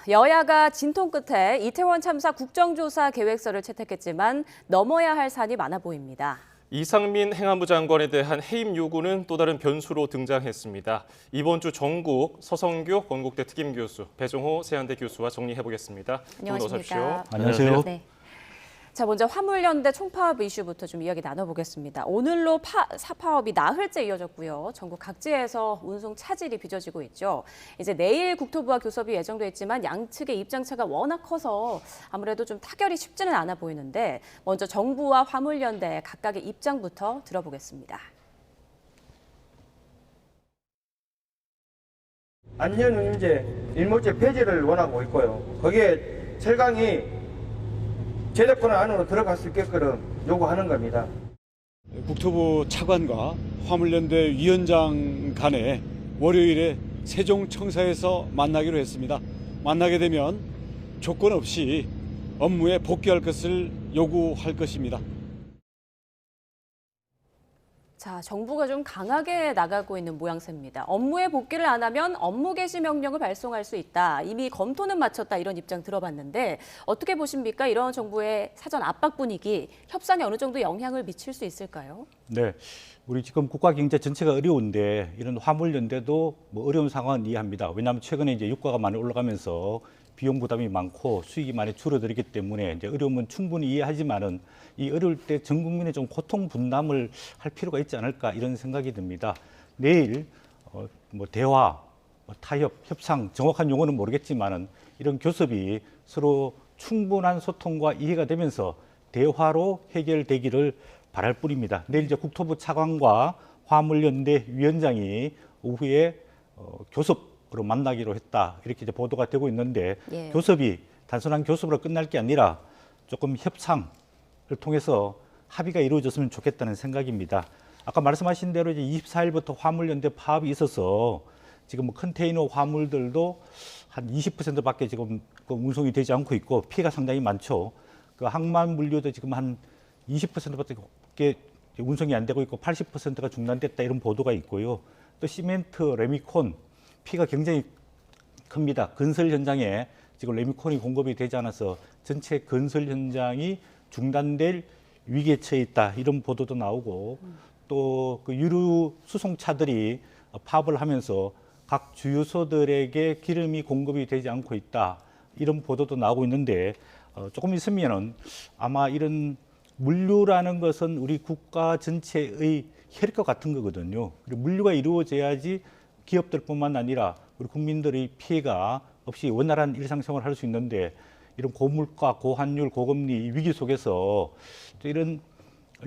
여야가 진통 끝에 이태원 참사 국정조사 계획서를 채택했지만 넘어야 할 산이 많아 보입니다. 이상민 행안부 장관에 대한 해임 요구는 또 다른 변수로 등장했습니다. 이번 주 정국 서성교 건국대 특임교수, 배종호 세한대 교수와 정리해보겠습니다. 안녕하십니까. 안녕하세요. 네. 자, 먼저 화물연대 총파업 이슈부터 좀 이야기 나눠보겠습니다. 오늘로 사파업이 나흘째 이어졌고요. 전국 각지에서 운송 차질이 빚어지고 있죠. 이제 내일 국토부와 교섭이 예정돼 있지만 양측의 입장차가 워낙 커서 아무래도 좀 타결이 쉽지는 않아 보이는데 먼저 정부와 화물연대 각각의 입장부터 들어보겠습니다. 안전운임제 일몰제 폐지를 원하고 있고요. 거기에 철강이 제도권 안으로 들어갈 수 있게끔 요구하는 겁니다. 국토부 차관과 화물연대 위원장 간에 월요일에 세종청사에서 만나기로 했습니다. 만나게 되면 조건 없이 업무에 복귀할 것을 요구할 것입니다. 자, 정부가 좀 강하게 나가고 있는 모양새입니다. 업무에 복귀를 안 하면 업무 개시 명령을 발송할 수 있다. 이미 검토는 마쳤다. 이런 입장 들어봤는데 어떻게 보십니까? 이런 정부의 사전 압박 분위기, 협상에 어느 정도 영향을 미칠 수 있을까요? 네, 우리 지금 국가 경제 전체가 어려운데 이런 화물연대도 뭐 어려운 상황은 이해합니다. 왜냐하면 최근에 이제 유가가 많이 올라가면서 비용 부담이 많고 수익이 많이 줄어들기 때문에 이제 어려움은 충분히 이해하지만은 이 어려울 때 전 국민의 좀 고통 분담을 할 필요가 있지 않을까 이런 생각이 듭니다. 내일 뭐 대화, 타협, 협상 정확한 용어는 모르겠지만은 이런 교섭이 서로 충분한 소통과 이해가 되면서 대화로 해결되기를 바랄 뿐입니다. 내일 이제 국토부 차관과 화물연대 위원장이 오후에 교섭으로 만나기로 했다 이렇게 이제 보도가 되고 있는데 예. 교섭이 단순한 교섭으로 끝날 게 아니라 조금 협상을 통해서 합의가 이루어졌으면 좋겠다는 생각입니다. 아까 말씀하신 대로 이제 24일부터 화물연대 파업이 있어서 지금 뭐 컨테이너 화물들도 한 20%밖에 지금 운송이 되지 않고 있고 피해가 상당히 많죠. 그 항만 물류도 지금 한 20%밖에 운송이 안 되고 있고 80%가 중단됐다 이런 보도가 있고요. 또 시멘트, 레미콘 피해가 굉장히 큽니다. 건설 현장에 지금 레미콘이 공급이 되지 않아서 전체 건설 현장이 중단될 위기에 처해 있다 이런 보도도 나오고 또 그 유류 수송차들이 파업을 하면서 각 주유소들에게 기름이 공급이 되지 않고 있다 이런 보도도 나오고 있는데 조금 있으면은 아마 이런 물류라는 것은 우리 국가 전체의 혈액과 같은 거거든요. 그리고 물류가 이루어져야지 기업들뿐만 아니라 우리 국민들의 피해가 없이 원활한 일상생활을 할 수 있는데 이런 고물가, 고환율, 고금리 위기 속에서 또 이런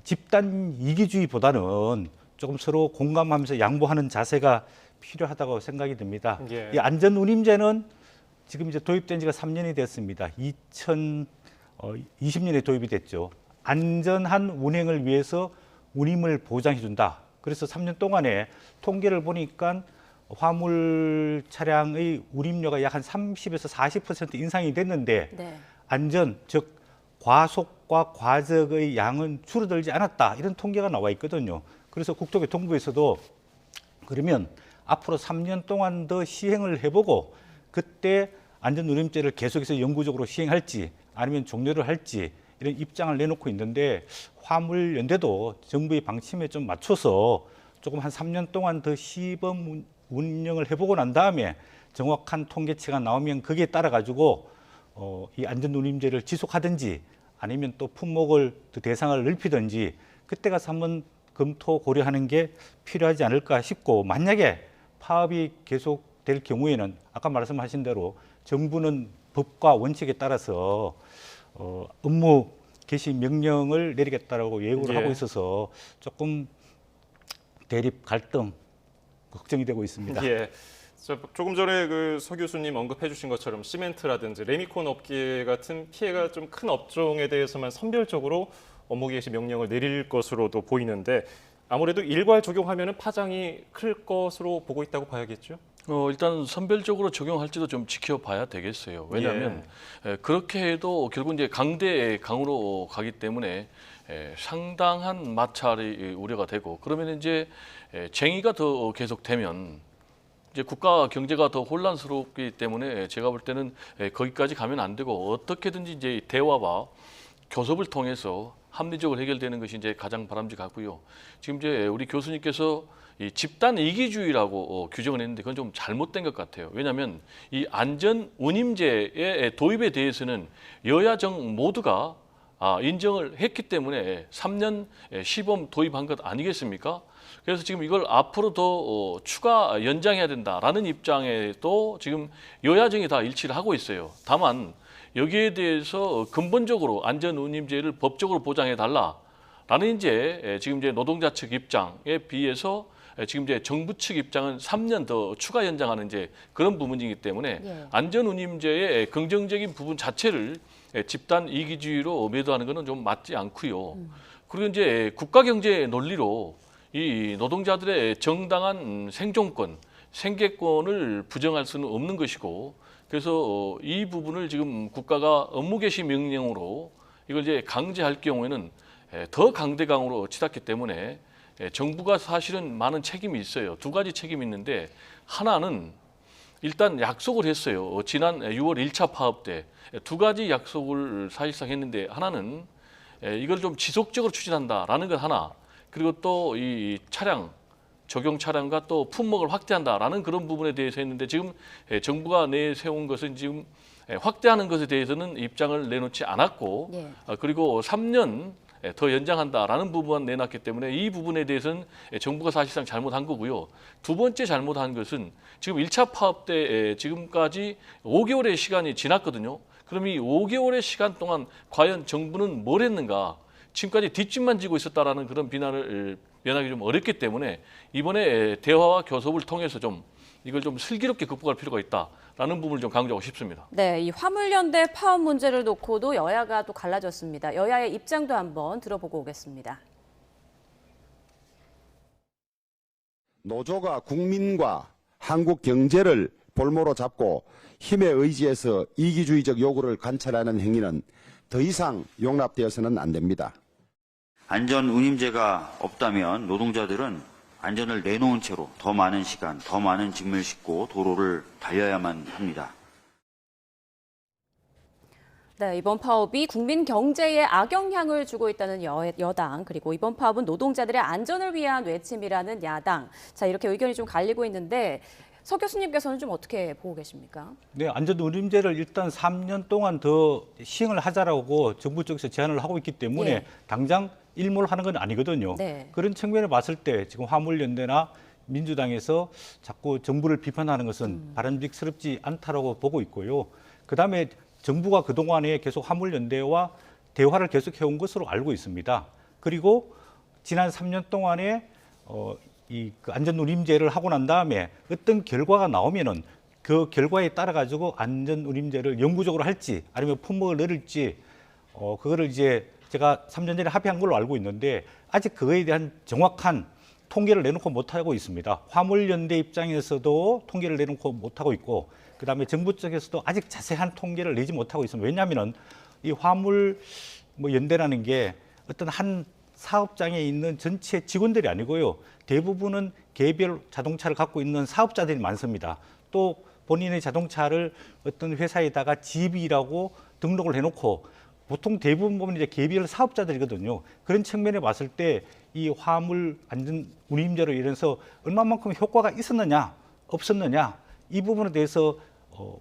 집단 이기주의보다는 조금 서로 공감하면서 양보하는 자세가 필요하다고 생각이 듭니다. 예. 이 안전운임제는 지금 이제 도입된 지가 3년이 됐습니다. 2020년에 도입이 됐죠. 안전한 운행을 위해서 운임을 보장해준다. 그래서 3년 동안에 통계를 보니까 화물 차량의 운임료가 약 한 30에서 40% 인상이 됐는데 네. 안전, 즉 과속과 과적의 양은 줄어들지 않았다. 이런 통계가 나와 있거든요. 그래서 국토교통부에서도 그러면 앞으로 3년 동안 더 시행을 해보고 그때 안전운임제를 계속해서 영구적으로 시행할지 아니면 종료를 할지 이런 입장을 내놓고 있는데 화물연대도 정부의 방침에 좀 맞춰서 조금 한 3년 동안 더 시범 운영을 해보고 난 다음에 정확한 통계치가 나오면 거기에 따라 가지고 이 안전운임제를 지속하든지 아니면 또 품목을 또 대상을 넓히든지 그때 가서 한번 검토 고려하는 게 필요하지 않을까 싶고 만약에 파업이 계속될 경우에는 아까 말씀하신 대로 정부는 법과 원칙에 따라서 업무 개시 명령을 내리겠다라고 예고를 하고 있어서 조금 대립 갈등 걱정이 되고 있습니다. 예. 조금 전에 그 서 교수님 언급해 주신 것처럼 시멘트라든지 레미콘 업계 같은 피해가 좀 큰 업종에 대해서만 선별적으로 업무 개시 명령을 내릴 것으로도 보이는데 아무래도 일괄 적용하면 파장이 클 것으로 보고 있다고 봐야겠죠? 일단 선별적으로 적용할지도 좀 지켜봐야 되겠어요. 왜냐하면 그렇게 해도 결국 이제 강으로 가기 때문에 상당한 마찰이 우려가 되고 그러면 이제 쟁의가 더 계속되면 이제 국가 경제가 더 혼란스럽기 때문에 제가 볼 때는 거기까지 가면 안 되고 어떻게든지 이제 대화와 교섭을 통해서 합리적으로 해결되는 것이 이제 가장 바람직하고요. 지금 이제 우리 교수님께서 이 집단 이기주의라고 규정을 했는데 그건 좀 잘못된 것 같아요. 왜냐하면 이 안전 운임제의 도입에 대해서는 여야정 모두가 인정을 했기 때문에 3년 시범 도입한 것 아니겠습니까? 그래서 지금 이걸 앞으로 더 추가 연장해야 된다라는 입장에도 지금 여야정이 다 일치를 하고 있어요. 다만 여기에 대해서 근본적으로 안전운임제를 법적으로 보장해 달라라는 이제 지금 이제 노동자 측 입장에 비해서 지금 이제 정부 측 입장은 3년 더 추가 연장하는 이제 그런 부분이기 때문에 예. 안전운임제의 긍정적인 부분 자체를 집단 이기주의로 매도하는 것은 좀 맞지 않고요. 그리고 이제 국가 경제 논리로 이 노동자들의 정당한 생존권, 생계권을 부정할 수는 없는 것이고, 그래서 이 부분을 지금 국가가 업무 개시 명령으로 이걸 이제 강제할 경우에는 더 강대강으로 치닫기 때문에 정부가 사실은 많은 책임이 있어요. 두 가지 책임이 있는데 하나는 일단 약속을 했어요. 지난 6월 1차 파업 때 두 가지 약속을 사실상 했는데 하나는 이걸 좀 지속적으로 추진한다라는 것 하나, 그리고 또 이 차량 적용 차량과 또 품목을 확대한다라는 그런 부분에 대해서 했는데 지금 정부가 내세운 것은 지금 확대하는 것에 대해서는 입장을 내놓지 않았고 예. 그리고 3년 더 연장한다라는 부분만 내놨기 때문에 이 부분에 대해서는 정부가 사실상 잘못한 거고요. 두 번째 잘못한 것은 지금 1차 파업 때 지금까지 5개월의 시간이 지났거든요. 그럼 이 5개월의 시간 동안 과연 정부는 뭘 했는가? 지금까지 뒷짐만 지고 있었다라는 그런 비난을 면하기 좀 어렵기 때문에 이번에 대화와 교섭을 통해서 좀 이걸 좀 슬기롭게 극복할 필요가 있다라는 부분을 좀 강조하고 싶습니다. 네, 이 화물연대 파업 문제를 놓고도 여야가 또 갈라졌습니다. 여야의 입장도 한번 들어보고 오겠습니다. 노조가 국민과 한국 경제를 볼모로 잡고 힘에 의지해서 이기주의적 요구를 관철하는 행위는 더 이상 용납되어서는 안 됩니다. 안전운임제가 없다면 노동자들은 안전을 내놓은 채로 더 많은 시간, 더 많은 짐을 싣고 도로를 달려야만 합니다. 네, 이번 파업이 국민 경제에 악영향을 주고 있다는 여당, 그리고 이번 파업은 노동자들의 안전을 위한 외침이라는 야당. 자, 이렇게 의견이 좀 갈리고 있는데 서 교수님께서는 좀 어떻게 보고 계십니까? 네, 안전운임제를 일단 3년 동안 더 시행을 하자라고 정부 쪽에서 제안을 하고 있기 때문에 예. 당장 일몰 하는 건 아니거든요. 네. 그런 측면을 봤을 때 지금 화물연대나 민주당에서 자꾸 정부를 비판하는 것은 바람직스럽지 않다라고 보고 있고요. 그다음에 정부가 그동안에 계속 화물연대와 대화를 계속 해온 것으로 알고 있습니다. 그리고 지난 3년 동안에 그 안전운임제를 하고 난 다음에 어떤 결과가 나오면은 그 결과에 따라 가지고 안전운임제를 영구적으로 할지 아니면 품목을 늘릴지 그거를 이제 제가 3년 전에 합의한 걸로 알고 있는데 아직 그거에 대한 정확한 통계를 내놓고 못하고 있습니다. 화물연대 입장에서도 통계를 내놓고 못하고 있고 그다음에 정부 쪽에서도 아직 자세한 통계를 내지 못하고 있습니다. 왜냐하면 이 화물 연대라는 게 어떤 한 사업장에 있는 전체 직원들이 아니고요. 대부분은 개별 자동차를 갖고 있는 사업자들이 많습니다. 또 본인의 자동차를 어떤 회사에다가 집이라고 등록을 해놓고 보통 대부분 보면 이제 개별 사업자들이거든요. 그런 측면에 봤을 때 이 화물 안전 운임제로 인해서 얼마만큼 효과가 있었느냐, 없었느냐 이 부분에 대해서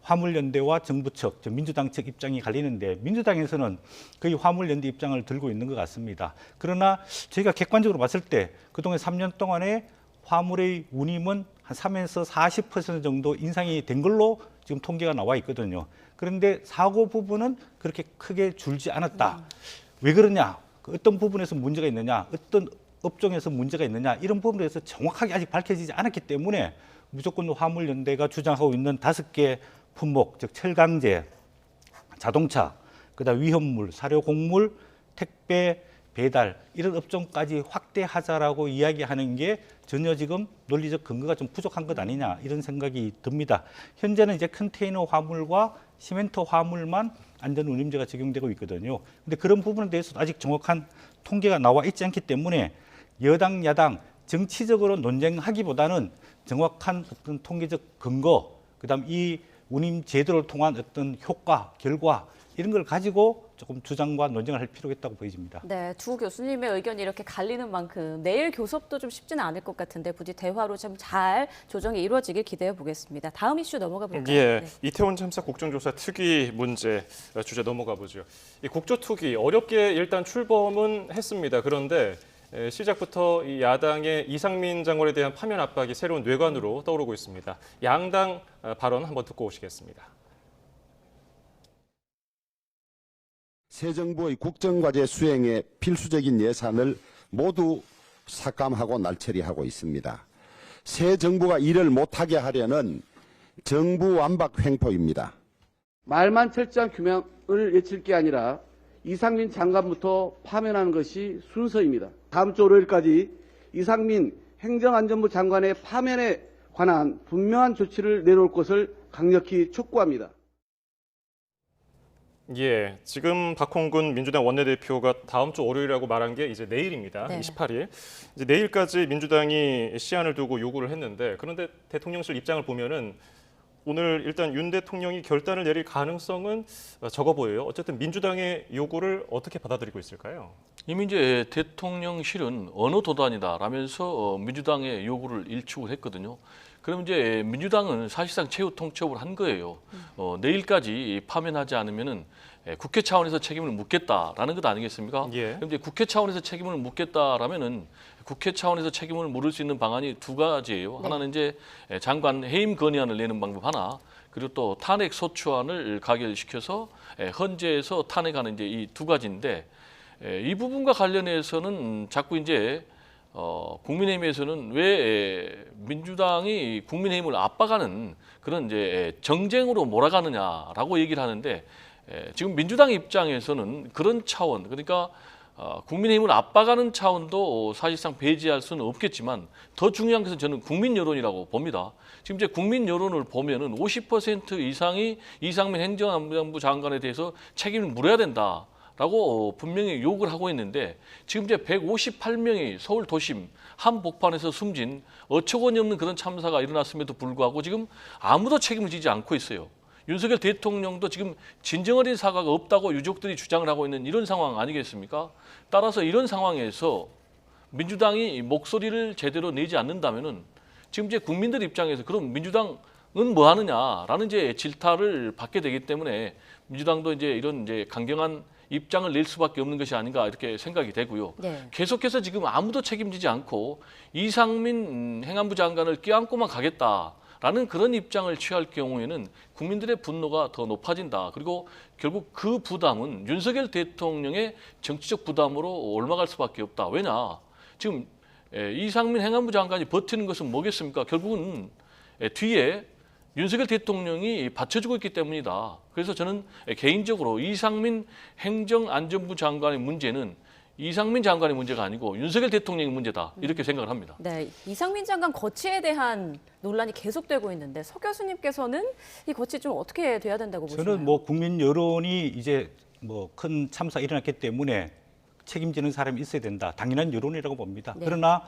화물연대와 정부 측, 민주당 측 입장이 갈리는데 민주당에서는 거의 화물연대 입장을 들고 있는 것 같습니다. 그러나 저희가 객관적으로 봤을 때 그동안 3년 동안에 화물의 운임은 한 3에서 40% 정도 인상이 된 걸로 지금 통계가 나와 있거든요. 그런데 사고 부분은 그렇게 크게 줄지 않았다. 왜 그러냐? 어떤 부분에서 문제가 있느냐? 어떤 업종에서 문제가 있느냐? 이런 부분에 대해서 정확하게 아직 밝혀지지 않았기 때문에 무조건 화물연대가 주장하고 있는 5개 품목, 즉 철강제, 자동차, 그다음 위험물, 사료곡물, 택배, 배달 이런 업종까지 확대하자라고 이야기하는 게 전혀 지금 논리적 근거가 좀 부족한 것 아니냐 이런 생각이 듭니다. 현재는 이제 컨테이너 화물과 시멘트 화물만 안전운임제가 적용되고 있거든요. 근데 그런 부분에 대해서 아직 정확한 통계가 나와 있지 않기 때문에 여당, 야당 정치적으로 논쟁하기보다는 정확한 어떤 통계적 근거, 그다음 이 운임 제도를 통한 어떤 효과, 결과 이런 걸 가지고 조금 주장과 논쟁을 할 필요가 있다고 보여집니다. 네, 두 교수님의 의견이 이렇게 갈리는 만큼 내일 교섭도 좀 쉽지는 않을 것 같은데 부디 대화로 좀 잘 조정이 이루어지길 기대해 보겠습니다. 다음 이슈 넘어가 볼까요? 예, 네. 이태원 참사 국정조사 특위 문제 주제 넘어가 보죠. 이 국조특위 어렵게 일단 출범은 했습니다. 그런데 시작부터 이 야당의 이상민 장관에 대한 파면 압박이 새로운 뇌관으로 떠오르고 있습니다. 양당 발언 한번 듣고 오시겠습니다. 새 정부의 국정과제 수행에 필수적인 예산을 모두 삭감하고 날처리하고 있습니다. 새 정부가 일을 못하게 하려는 정부 완박 횡포입니다. 말만 철저한 규명을 외칠 게 아니라 이상민 장관부터 파면하는 것이 순서입니다. 다음 주 월요일까지 이상민 행정안전부 장관의 파면에 관한 분명한 조치를 내놓을 것을 강력히 촉구합니다. 예, 지금 박홍근 민주당 원내대표가 다음 주 월요일이라고 말한 게 이제 내일입니다. 네. 28일. 이제 내일까지 민주당이 시한을 두고 요구를 했는데 그런데 대통령실 입장을 보면은 오늘 일단 윤 대통령이 결단을 내릴 가능성은 적어 보여요. 어쨌든 민주당의 요구를 어떻게 받아들이고 있을까요? 이미 이제 대통령실은 언어 도단이다라면서 민주당의 요구를 일축을 했거든요. 그럼 이제 민주당은 사실상 최후 통첩을 한 거예요. 내일까지 파면하지 않으면은 국회 차원에서 책임을 묻겠다라는 것 아니겠습니까? 예. 그럼 이제 국회 차원에서 책임을 묻겠다라면은 국회 차원에서 책임을 물을 수 있는 방안이 두 가지예요. 네. 하나는 이제 장관 해임 건의안을 내는 방법 하나, 그리고 또 탄핵 소추안을 가결시켜서 헌재에서 탄핵하는 이제 이 두 가지인데 이 부분과 관련해서는 자꾸 이제 국민의힘에서는 왜 민주당이 국민의힘을 압박하는 그런 이제 정쟁으로 몰아가느냐라고 얘기를 하는데 지금 민주당 입장에서는 그런 차원, 그러니까 국민의힘을 압박하는 차원도 사실상 배제할 수는 없겠지만 더 중요한 것은 저는 국민 여론이라고 봅니다. 지금 이제 국민 여론을 보면은 50% 이상이 이상민 행정안전부 장관에 대해서 책임을 물어야 된다. 라고 분명히 욕을 하고 있는데 지금 이제 158명이 서울 도심 한복판에서 숨진 어처구니 없는 그런 참사가 일어났음에도 불구하고 지금 아무도 책임을 지지 않고 있어요. 윤석열 대통령도 지금 진정어린 사과가 없다고 유족들이 주장을 하고 있는 이런 상황 아니겠습니까? 따라서 이런 상황에서 민주당이 목소리를 제대로 내지 않는다면은 지금 이제 국민들 입장에서 그럼 민주당은 뭐 하느냐라는 이제 질타를 받게 되기 때문에 민주당도 이제 이런 이제 강경한 입장을 낼 수밖에 없는 것이 아닌가 이렇게 생각이 되고요. 네. 계속해서 지금 아무도 책임지지 않고 이상민 행안부 장관을 껴안고만 가겠다라는 그런 입장을 취할 경우에는 국민들의 분노가 더 높아진다. 그리고 결국 그 부담은 윤석열 대통령의 정치적 부담으로 올라갈 수밖에 없다. 왜냐? 지금 이상민 행안부 장관이 버티는 것은 뭐겠습니까? 결국은 뒤에 윤석열 대통령이 받쳐주고 있기 때문이다. 그래서 저는 개인적으로 이상민 행정안전부 장관의 문제는 이상민 장관의 문제가 아니고 윤석열 대통령의 문제다. 이렇게 생각을 합니다. 네, 이상민 장관 거취에 대한 논란이 계속되고 있는데 서 교수님께서는 이 거취 좀 어떻게 돼야 된다고 보시나요? 저는 뭐 국민 여론이 이제 뭐 큰 참사 일어났기 때문에 책임지는 사람이 있어야 된다. 당연한 여론이라고 봅니다. 네. 그러나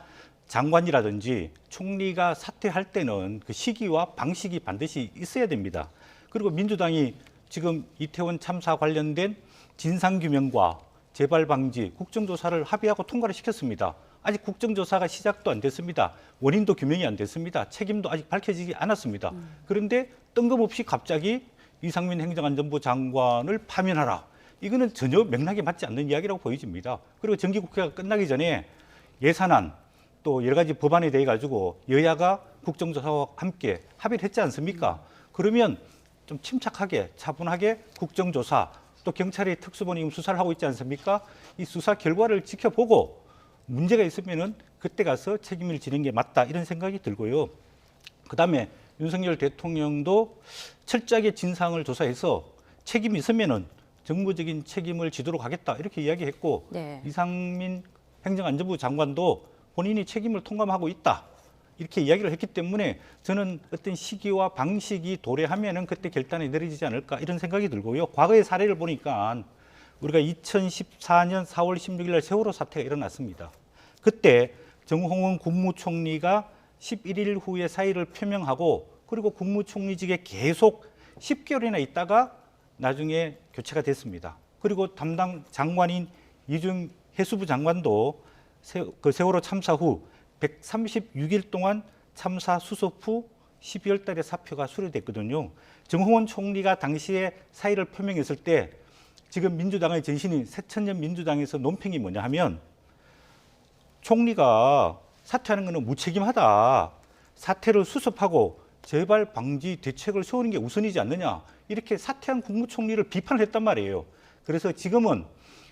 장관이라든지 총리가 사퇴할 때는 그 시기와 방식이 반드시 있어야 됩니다. 그리고 민주당이 지금 이태원 참사 관련된 진상규명과 재발 방지, 국정조사를 합의하고 통과를 시켰습니다. 아직 국정조사가 시작도 안 됐습니다. 원인도 규명이 안 됐습니다. 책임도 아직 밝혀지지 않았습니다. 그런데 뜬금없이 갑자기 이상민 행정안전부 장관을 파면하라. 이거는 전혀 맥락에 맞지 않는 이야기라고 보여집니다. 그리고 정기국회가 끝나기 전에 예산안 또 여러 가지 법안에 대해 가지고 여야가 국정조사와 함께 합의를 했지 않습니까? 그러면 좀 침착하게 차분하게 국정조사 또 경찰이 특수본이 수사를 하고 있지 않습니까? 이 수사 결과를 지켜보고 문제가 있으면은 그때 가서 책임을 지는 게 맞다 이런 생각이 들고요. 그다음에 윤석열 대통령도 철저하게 진상을 조사해서 책임이 있으면은 정무적인 책임을 지도록 하겠다 이렇게 이야기했고 네. 이상민 행정안전부 장관도 본인이 책임을 통감하고 있다 이렇게 이야기를 했기 때문에 저는 어떤 시기와 방식이 도래하면은 그때 결단이 내려지지 않을까 이런 생각이 들고요. 과거의 사례를 보니까 우리가 2014년 4월 16일 날 세월호 사태가 일어났습니다. 그때 정홍원 국무총리가 11일 후에 사의를 표명하고 그리고 국무총리직에 계속 10개월이나 있다가 나중에 교체가 됐습니다. 그리고 담당 장관인 이중 해수부 장관도 그 세월호 참사 후 136일 동안 참사 수습 후 12월 달에 사표가 수료됐거든요. 정홍원 총리가 당시에 사의를 표명했을 때 지금 민주당의 전신인 새천년 민주당에서 논평이 뭐냐 하면 총리가 사퇴하는 것은 무책임하다. 사퇴를 수습하고 재발 방지 대책을 세우는 게 우선이지 않느냐. 이렇게 사퇴한 국무총리를 비판을 했단 말이에요. 그래서 지금은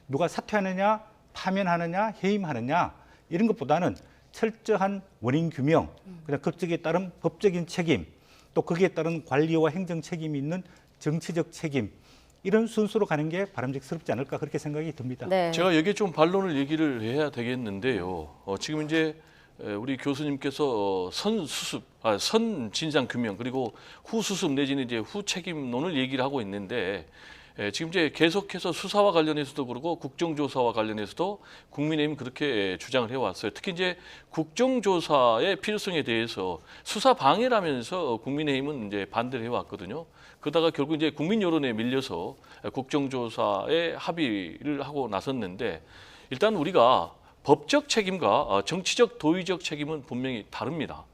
누가 사퇴하느냐, 파면하느냐, 해임하느냐 이런 것보다는 철저한 원인 규명, 그냥 거기에 따른 법적인 책임, 또 거기에 따른 관리와 행정 책임이 있는 정치적 책임 이런 순서로 가는 게 바람직스럽지 않을까 그렇게 생각이 듭니다. 네. 제가 여기에 좀 반론을 얘기를 해야 되겠는데요. 지금 이제 우리 교수님께서 선 진상 규명 그리고 후 수습 내지는 이제 후 책임론을 얘기를 하고 있는데 지금 이제 계속해서 수사와 관련해서도 그러고 국정조사와 관련해서도 국민의힘 그렇게 주장을 해왔어요. 특히 이제 국정조사의 필요성에 대해서 수사 방해라면서 국민의힘은 이제 반대를 해왔거든요. 그러다가 결국 이제 국민 여론에 밀려서 국정조사에 합의를 하고 나섰는데 일단 우리가 법적 책임과 정치적 도의적 책임은 분명히 다릅니다.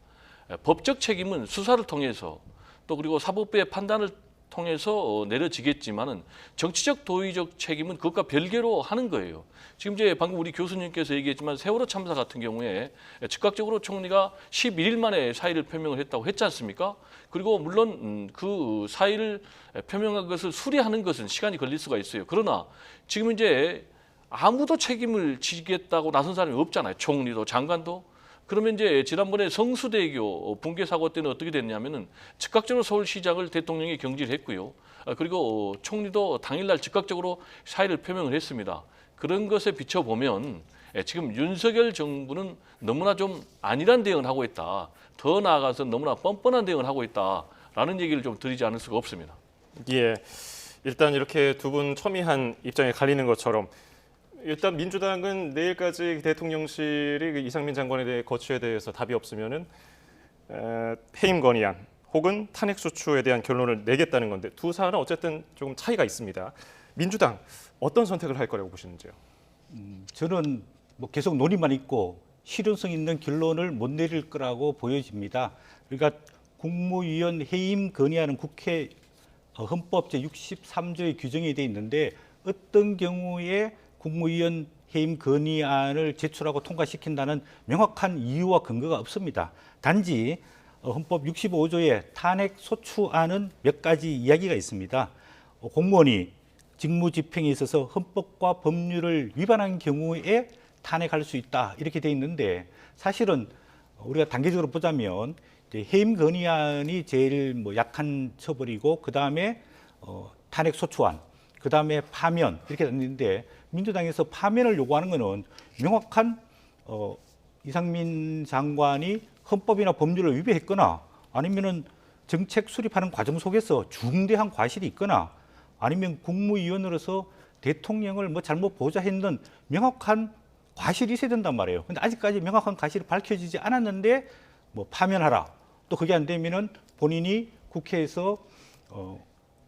법적 책임은 수사를 통해서 또 그리고 사법부의 판단을 통해서 내려지겠지만은 정치적 도의적 책임은 그것과 별개로 하는 거예요. 지금 이제 방금 우리 교수님께서 얘기했지만 세월호 참사 같은 경우에 즉각적으로 총리가 11일 만에 사의를 표명을 했다고 했지 않습니까? 그리고 물론 그 사의를 표명한 것을 수리하는 것은 시간이 걸릴 수가 있어요. 그러나 지금 이제 아무도 책임을 지겠다고 나선 사람이 없잖아요. 총리도 장관도. 그러면 이제 지난번에 성수대교 붕괴 사고 때는 어떻게 됐냐면은 즉각적으로 서울시장을 대통령이 경질을 했고요. 그리고 총리도 당일날 즉각적으로 사의를 표명을 했습니다. 그런 것에 비춰보면 지금 윤석열 정부는 너무나 좀 안일한 대응을 하고 있다. 더 나아가서 너무나 뻔뻔한 대응을 하고 있다라는 얘기를 좀 드리지 않을 수가 없습니다. 예, 일단 이렇게 두 분 첨예한 입장에 갈리는 것처럼 일단 민주당은 내일까지 대통령실이 그 이상민 장관에 대해 거취에 대해서 답이 없으면은 해임 건의안 혹은 탄핵 소추에 대한 결론을 내겠다는 건데 두 사안은 어쨌든 조금 차이가 있습니다. 민주당 어떤 선택을 할 거라고 보시는지요? 저는 뭐 계속 논의만 있고 실효성 있는 결론을 못 내릴 거라고 보여집니다. 그러니까 국무위원 해임 건의안은 국회 헌법 제63조의 규정이 돼 있는데 어떤 경우에 국무위원 해임 건의안을 제출하고 통과시킨다는 명확한 이유와 근거가 없습니다. 단지 헌법 65조의 탄핵 소추안은 몇 가지 이야기가 있습니다. 공무원이 직무 집행에 있어서 헌법과 법률을 위반한 경우에 탄핵할 수 있다 이렇게 돼 있는데 사실은 우리가 단계적으로 보자면 해임 건의안이 제일 뭐 약한 처벌이고 그 다음에 탄핵 소추안, 그 다음에 파면 이렇게 됐는데 민주당에서 파면을 요구하는 것은 명확한 이상민 장관이 헌법이나 법률을 위배했거나 아니면은 정책 수립하는 과정 속에서 중대한 과실이 있거나 아니면 국무위원으로서 대통령을 뭐 잘못 보좌했는 명확한 과실이 있어야 된단 말이에요. 근데 아직까지 명확한 과실이 밝혀지지 않았는데 뭐 파면하라. 또 그게 안 되면은 본인이 국회에서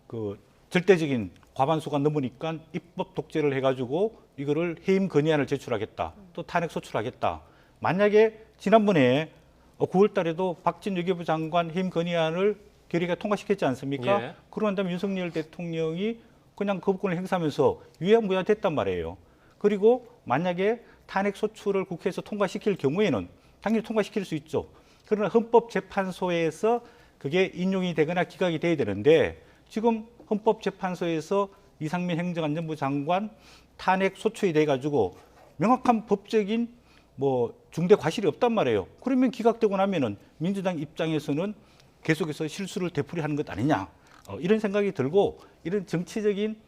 그 절대적인 과반수가 넘으니까 입법 독재를 해가지고 이거를 해임 건의안을 제출하겠다. 또 탄핵 소출하겠다. 만약에 지난번에 9월 달에도 박진 외교부 장관 해임 건의안을 결의가 통과시켰지 않습니까? 예. 그러고 난 다음에 윤석열 대통령이 그냥 거부권을 행사하면서 유야무야됐단 말이에요. 그리고 만약에 탄핵 소추를 국회에서 통과시킬 경우에는 당연히 통과시킬 수 있죠. 그러나 헌법재판소에서 그게 인용이 되거나 기각이 돼야 되는데 지금 헌법재판소에서 이상민 행정안전부 장관 탄핵 소추에 대해 가지고 명확한 법적인 뭐 중대 과실이 없단 말이에요. 그러면 기각되고 나면은 민주당 입장에서는 계속해서 실수를 되풀이하는 것 아니냐 이런 생각이 들고 이런 정치적인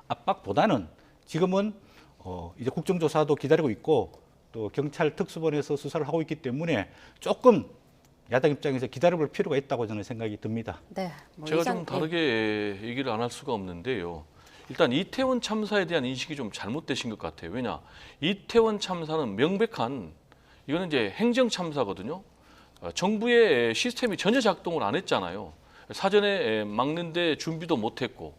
압박보다는 지금은 이제 국정조사도 기다리고 있고 또 경찰 특수본에서 수사를 하고 있기 때문에 조금 야당 입장에서 기다려볼 필요가 있다고 저는 생각이 듭니다. 네, 뭐 제가 좀 다르게 얘기를 안 할 수가 없는데요. 일단 이태원 참사에 대한 인식이 좀 잘못되신 것 같아요. 왜냐? 이태원 참사는 명백한 이거는 이제 행정 참사거든요. 정부의 시스템이 전혀 작동을 안 했잖아요. 사전에 막는데 준비도 못했고,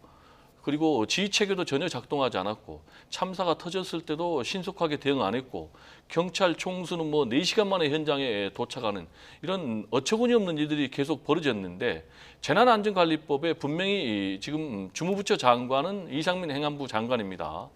그리고 지휘 체계도 전혀 작동하지 않았고, 참사가 터졌을 때도 신속하게 대응 안 했고, 경찰 총수는 뭐 4시간 만에 현장에 도착하는 이런 어처구니 없는 일들이 계속 벌어졌는데, 재난안전관리법에 분명히 지금 주무부처 장관은 이상민 행안부 장관입니다.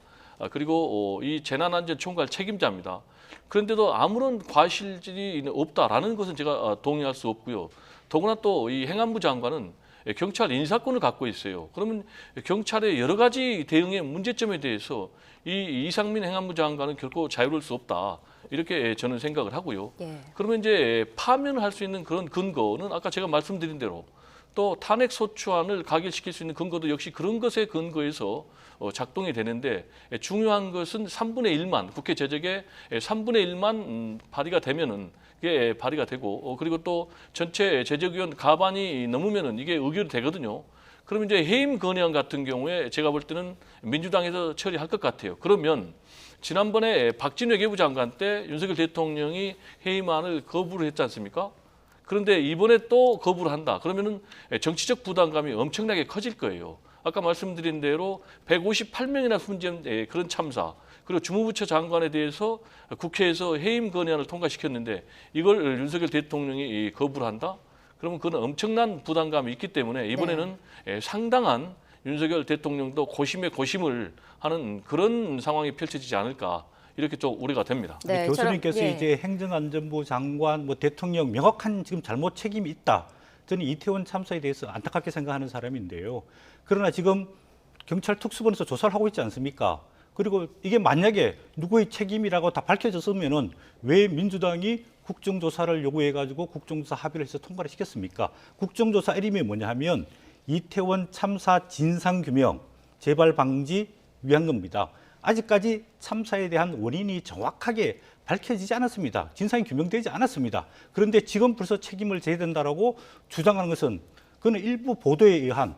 그리고 이 재난안전총괄 책임자입니다. 그런데도 아무런 과실이 없다라는 것은 제가 동의할 수 없고요. 더구나 또 이 행안부 장관은 경찰 인사권을 갖고 있어요. 그러면 경찰의 여러 가지 대응의 문제점에 대해서 이 이상민 행안부 장관은 결코 자유로울 수 없다. 이렇게 저는 생각을 하고요. 예. 그러면 이제 파면을 할 수 있는 그런 근거는 아까 제가 말씀드린 대로 또 탄핵 소추안을 가결시킬 수 있는 근거도 역시 그런 것에 근거해서 작동이 되는데, 중요한 것은 3분의 1만 국회 제적의 3분의 1만 발의가 되면은 이게 발의가 되고, 그리고 또 전체 제적위원 가반이 넘으면은 이게 의결이 되거든요. 그러면 이제 해임 건의안 같은 경우에 제가 볼 때는 민주당에서 처리할 것 같아요. 그러면 지난번에 박진우 외교부 장관 때 윤석열 대통령이 해임안을 거부를 했지 않습니까? 그런데 이번에 또 거부를 한다. 그러면은 정치적 부담감이 엄청나게 커질 거예요. 아까 말씀드린 대로 158명이나 숨진 그런 참사, 그리고 주무부처 장관에 대해서 국회에서 해임 건의안을 통과시켰는데 이걸 윤석열 대통령이 거부를 한다? 그러면 그건 엄청난 부담감이 있기 때문에 이번에는 상당한 윤석열 대통령도 고심에 고심을 하는 그런 상황이 펼쳐지지 않을까, 이렇게 좀 우려가 됩니다. 네, 교수님께서 예. 이제 행정안전부 장관, 뭐 대통령 명확한 지금 잘못 책임이 있다. 저는 이태원 참사에 대해서 안타깝게 생각하는 사람인데요. 그러나 지금 경찰 특수본에서 조사를 하고 있지 않습니까? 그리고 이게 만약에 누구의 책임이라고 다 밝혀졌으면은 왜 민주당이 국정조사를 요구해가지고 국정조사 합의를 해서 통과를 시켰습니까? 국정조사 이름이 뭐냐 하면 이태원 참사 진상규명, 재발 방지 위한 겁니다. 아직까지 참사에 대한 원인이 정확하게 밝혀지지 않았습니다. 진상이 규명되지 않았습니다. 그런데 지금 벌써 책임을 져야 된다라고 주장하는 것은 그는 일부 보도에 의한,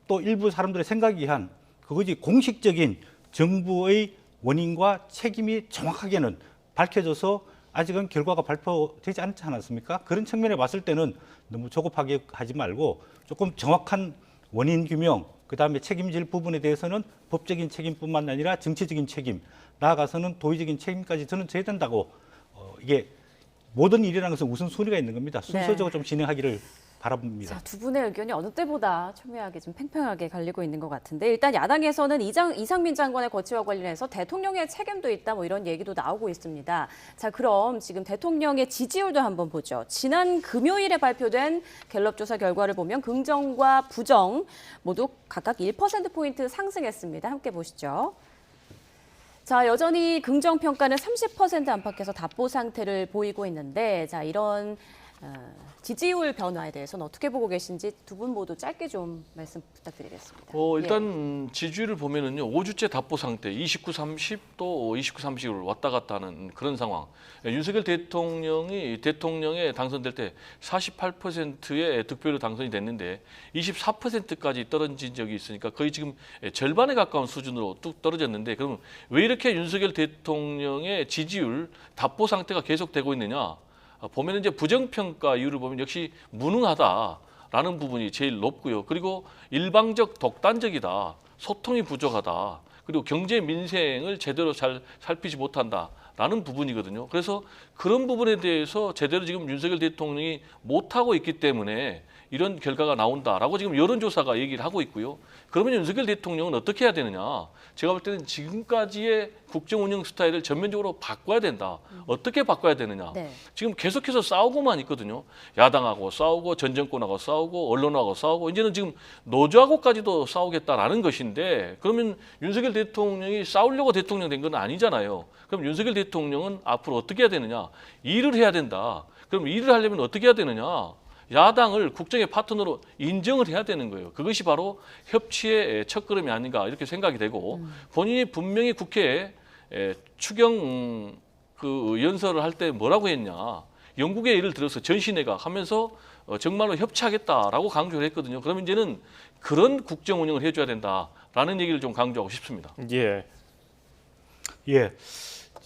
또 일부 사람들의 생각에 의한 그것이 공식적인 정부의 원인과 책임이 정확하게는 밝혀져서 아직은 결과가 발표되지 않지 않았습니까? 그런 측면에 봤을 때는 너무 조급하게 하지 말고 조금 정확한 원인 규명, 그다음에 책임질 부분에 대해서는 법적인 책임뿐만 아니라 정치적인 책임, 나아가서는 도의적인 책임까지 저는 져야 된다고, 이게 모든 일이라는 것은 우선순위가 있는 겁니다. 순서적으로 좀 진행하기를 바랍니다. 자, 두 분의 의견이 어느 때보다 첨예하게 좀 팽팽하게 갈리고 있는 것 같은데, 일단 야당에서는 이상민 장관의 거취와 관련해서 대통령의 책임도 있다, 뭐 이런 얘기도 나오고 있습니다. 자, 그럼 지금 대통령의 지지율도 한번 보죠. 지난 금요일에 발표된 갤럽 조사 결과를 보면 긍정과 부정 모두 각각 1%포인트 상승했습니다. 함께 보시죠. 자, 여전히 긍정 평가는 30% 안팎에서 답보 상태를 보이고 있는데, 자, 이런 지지율 변화에 대해서는 어떻게 보고 계신지 두 분 모두 짧게 좀 말씀 부탁드리겠습니다. 일단 지지율을 보면은요, 5주째 답보 상태, 29, 30 또 29, 30을 왔다 갔다 하는 그런 상황. 윤석열 대통령이 대통령에 당선될 때 48%의 득표로 당선이 됐는데 24%까지 떨어진 적이 있으니까 거의 지금 절반에 가까운 수준으로 뚝 떨어졌는데, 그럼 왜 이렇게 윤석열 대통령의 지지율 답보 상태가 계속되고 있느냐? 보면 이제 부정평가 이유를 보면 역시 무능하다라는 부분이 제일 높고요. 그리고 일방적 독단적이다, 소통이 부족하다, 그리고 경제 민생을 제대로 잘 살피지 못한다라는 부분이거든요. 그래서 그런 부분에 대해서 제대로 지금 윤석열 대통령이 못하고 있기 때문에 이런 결과가 나온다라고 지금 여론조사가 얘기를 하고 있고요. 그러면 윤석열 대통령은 어떻게 해야 되느냐? 제가 볼 때는 지금까지의 국정 운영 스타일을 전면적으로 바꿔야 된다. 어떻게 바꿔야 되느냐? 네. 지금 계속해서 싸우고만 있거든요. 야당하고 싸우고 전 정권하고 싸우고 언론하고 싸우고 이제는 지금 노조하고까지도 싸우겠다라는 것인데, 그러면 윤석열 대통령이 싸우려고 대통령 된 건 아니잖아요. 그럼 윤석열 대통령은 앞으로 어떻게 해야 되느냐? 일을 해야 된다. 그럼 일을 하려면 어떻게 해야 되느냐? 야당을 국정의 파트너로 인정을 해야 되는 거예요. 그것이 바로 협치의 첫걸음이 아닌가 이렇게 생각이 되고, 본인이 분명히 국회에 추경 연설을 할 때 뭐라고 했냐? 영국의 예를 들어서 전신회가 하면서 정말로 협치하겠다라고 강조를 했거든요. 그러면 이제는 그런 국정 운영을 해줘야 된다라는 얘기를 좀 강조하고 싶습니다. 예. 예.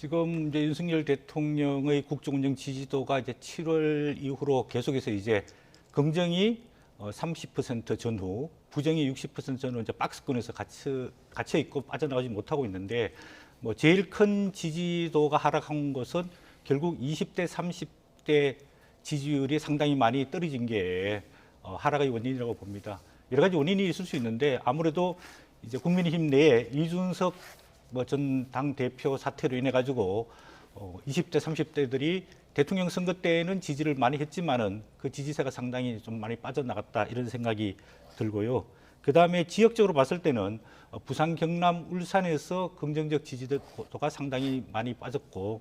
지금 이제 윤석열 대통령의 국정운영 지지도가 이제 7월 이후로 계속해서 이제 긍정이 30% 전후, 부정이 60% 전후 이제 박스권에서 갇혀 있고 빠져나가지 못하고 있는데, 뭐 제일 큰 지지도가 하락한 것은 결국 20대, 30대 지지율이 상당히 많이 떨어진 게 하락의 원인이라고 봅니다. 여러 가지 원인이 있을 수 있는데, 아무래도 이제 국민의힘 내에 이준석 전 당 대표 사태로 인해 가지고 20대, 30대들이 대통령 선거 때에는 지지를 많이 했지만은 그 지지세가 상당히 좀 많이 빠져나갔다, 이런 생각이 들고요. 그 다음에 지역적으로 봤을 때는 부산, 경남, 울산에서 긍정적 지지도가 상당히 많이 빠졌고,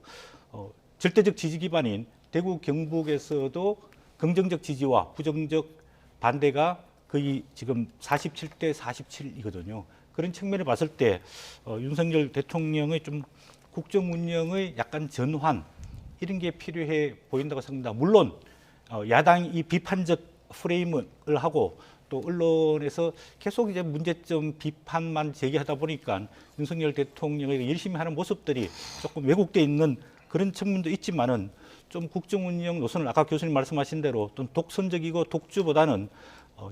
절대적 지지 기반인 대구, 경북에서도 긍정적 지지와 부정적 반대가 거의 지금 47대 47이거든요. 그런 측면을 봤을 때 윤석열 대통령의 좀 국정 운영의 약간 전환, 이런 게 필요해 보인다고 생각합니다. 물론 야당이 이 비판적 프레임을 하고 또 언론에서 계속 이제 문제점 비판만 제기하다 보니까 윤석열 대통령의 열심히 하는 모습들이 조금 왜곡돼 있는 그런 측면도 있지만은, 좀 국정 운영 노선을 아까 교수님 말씀하신 대로 좀 독선적이고 독주보다는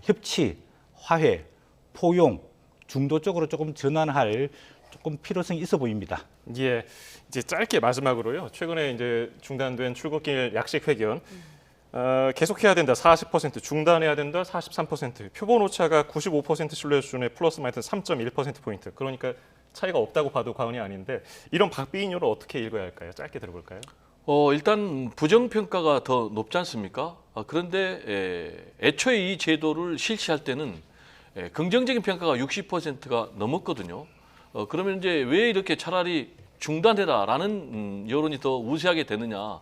협치, 화해, 포용, 중도 쪽으로 조금 전환할 조금 필요성이 있어 보입니다. 예, 이제 짧게 마지막으로요. 최근에 이제 중단된 출국길 약식 회견 계속해야 된다 40%, 중단해야 된다 43%, 표본 오차가 95% 신뢰 수준의 플러스 마이너스 3.1%포인트. 그러니까 차이가 없다고 봐도 과언이 아닌데, 이런 박빙률을 어떻게 읽어야 할까요? 짧게 들어볼까요? 일단 부정평가가 더 높지 않습니까? 그런데 애초에 이 제도를 실시할 때는 긍정적인 평가가 60%가 넘었거든요. 그러면 이제 왜 이렇게 차라리 중단해라라는 여론이 더 우세하게 되느냐?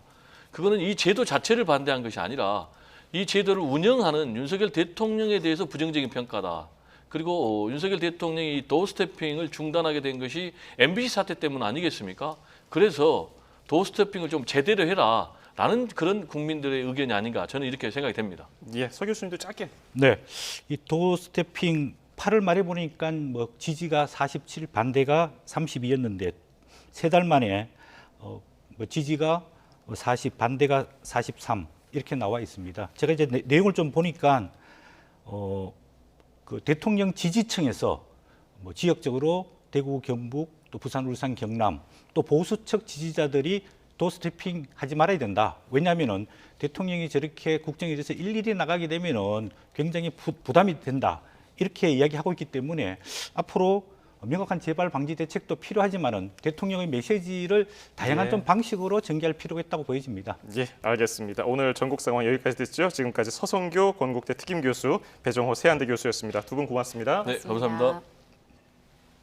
그거는 이 제도 자체를 반대한 것이 아니라 이 제도를 운영하는 윤석열 대통령에 대해서 부정적인 평가다. 그리고 윤석열 대통령이 도어스태핑을 중단하게 된 것이 MBC 사태 때문 아니겠습니까? 그래서 도어스태핑을 좀 제대로 해라라는 그런 국민들의 의견이 아닌가, 저는 이렇게 생각이 됩니다. 예, 서 교수님도 짧게. 네, 이 도어스태핑 8월 말에 보니까 뭐 지지가 47, 반대가 32였는데 세 달 만에 지지가 40, 반대가 43 이렇게 나와 있습니다. 제가 이제 내용을 좀 보니까 그 대통령 지지층에서 뭐 지역적으로 대구, 경북, 또 부산, 울산, 경남, 또 보수층 지지자들이 도어스태핑 하지 말아야 된다. 왜냐하면은 대통령이 저렇게 국정에 대해서 일일이 나가게 되면은 굉장히 부담이 된다. 이렇게 이야기하고 있기 때문에 앞으로 명확한 재발 방지 대책도 필요하지만은 대통령의 메시지를 다양한 좀 방식으로 전개할 필요가 있다고 보여집니다. 예, 알겠습니다. 오늘 전국 상황 여기까지 듣죠. 지금까지 서성교 건국대 특임 교수, 배정호 세한대 교수였습니다. 두 분 고맙습니다. 네, 감사합니다.